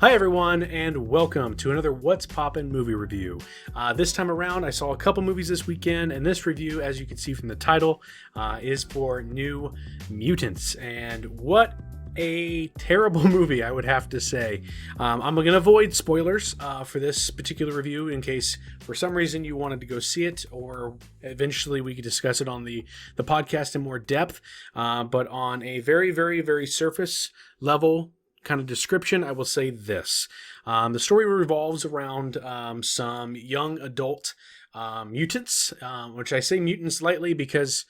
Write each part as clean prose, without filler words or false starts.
Hi everyone, and welcome to another What's Poppin' movie review. This time around, I saw a couple movies this weekend, and this review, as you can see from the title, is for New Mutants. And what a terrible movie, I would have to say. I'm going to avoid spoilers for this particular review in case for some reason you wanted to go see it, or eventually we could discuss it on the podcast in more depth. But on a very, very, very surface level kind of description, I will say this. The story revolves around some young adult mutants, which I say mutants lightly because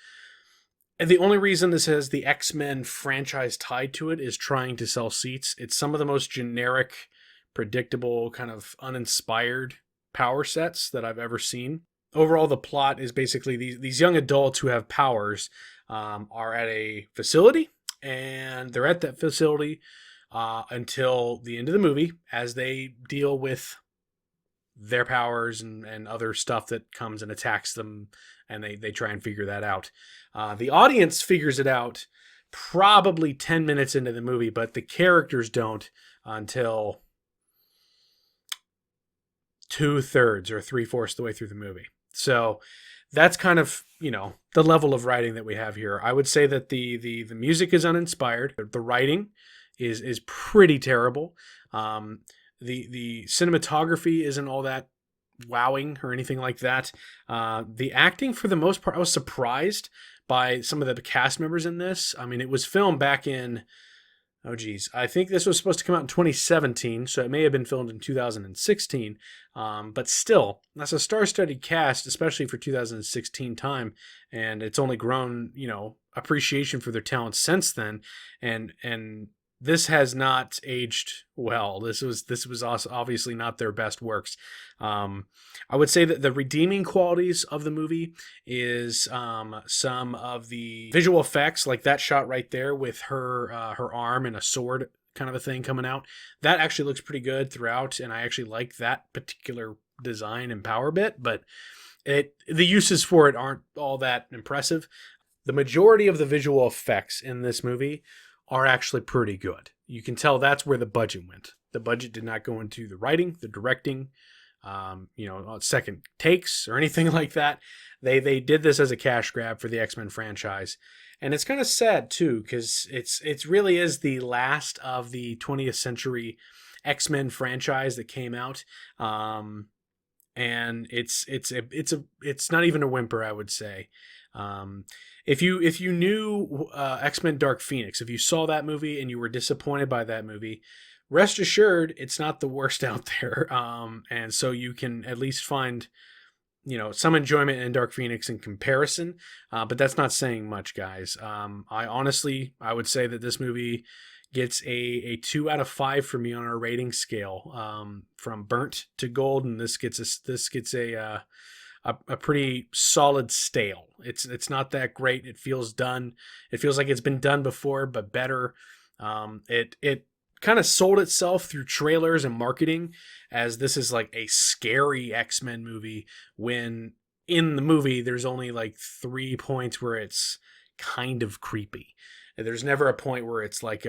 the only reason this has the X-Men franchise tied to it is trying to sell seats. It's some of the most generic, predictable, kind of uninspired power sets that I've ever seen. Overall, the plot is basically these young adults who have powers are at a facility, and they're at that facility until the end of the movie as they deal with their powers and other stuff that comes and attacks them, and they try and figure that out. The audience figures it out probably 10 minutes into the movie, but the characters don't until 2/3 or 3/4 of the way through the movie. So that's kind of, the level of writing that we have here. I would say that the music is uninspired. The writing is pretty terrible. The cinematography isn't all that wowing or anything like that. The acting, for the most part, I was surprised by some of the cast members in this. I mean, it was filmed back in, I think this was supposed to come out in 2017, so it may have been filmed in 2016. But still, that's a star-studded cast, especially for 2016 time, and it's only grown, appreciation for their talent since then. And this has not aged well. This was also obviously not their best works. I would say that the redeeming qualities of the movie is some of the visual effects, like that shot right there with her arm and a sword kind of a thing coming out. That actually looks pretty good throughout, and I actually like that particular design and power bit, but the uses for it aren't all that impressive. The majority of the visual effects in this movie are actually pretty good. You can tell that's where the budget went. The budget did not go into the writing, the directing, second takes or anything like that. They did this as a cash grab for the X-Men franchise. And it's kind of sad too, because it really is the last of the 20th century X-Men franchise that came out. And it's not even a whimper, I would say. If you knew X-Men Dark Phoenix, if you saw that movie and you were disappointed by that movie, rest assured it's not the worst out there. And so you can at least find, some enjoyment in Dark Phoenix in comparison. But that's not saying much, guys. I would say that this movie gets a 2 out of 5 for me on our rating scale, from burnt to gold, and this gets a pretty solid stale. It's not that great. It feels done. It feels like it's been done before, but better. It kind of sold itself through trailers and marketing as this is like a scary X-Men movie, when in the movie there's only like 3 points where it's kind of creepy. There's never a point where it's like,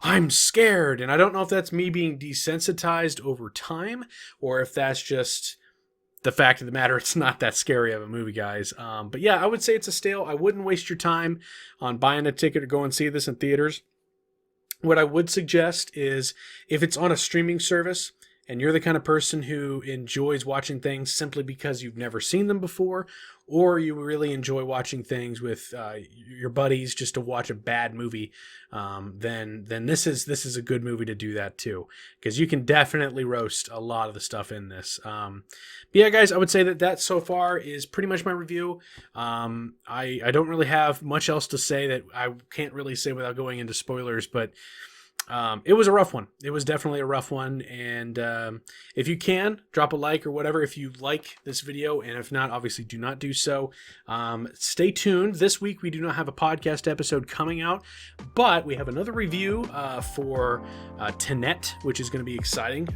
I'm scared. And I don't know if that's me being desensitized over time, or if that's just the fact of the matter, it's not that scary of a movie, guys. But yeah, I would say it's a stale. I wouldn't waste your time on buying a ticket to go and see this in theaters. What I would suggest is, if it's on a streaming service and you're the kind of person who enjoys watching things simply because you've never seen them before, or you really enjoy watching things with your buddies just to watch a bad movie, then this is a good movie to do that too, because you can definitely roast a lot of the stuff in this. But yeah, guys, I would say that so far is pretty much my review. I don't really have much else to say that I can't really say without going into spoilers, but it was a rough one. It was definitely a rough one. And if you can, drop a like or whatever if you like this video. And if not, obviously do not do so. Stay tuned. This week we do not have a podcast episode coming out, but we have another review for Tenet, which is going to be exciting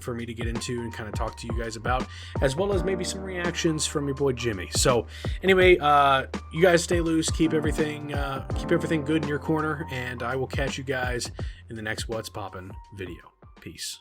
for me to get into and kind of talk to you guys about, as well as maybe some reactions from your boy Jimmy. So anyway, you guys stay loose, keep everything good in your corner, and I will catch you guys in the next What's Poppin' video. Peace.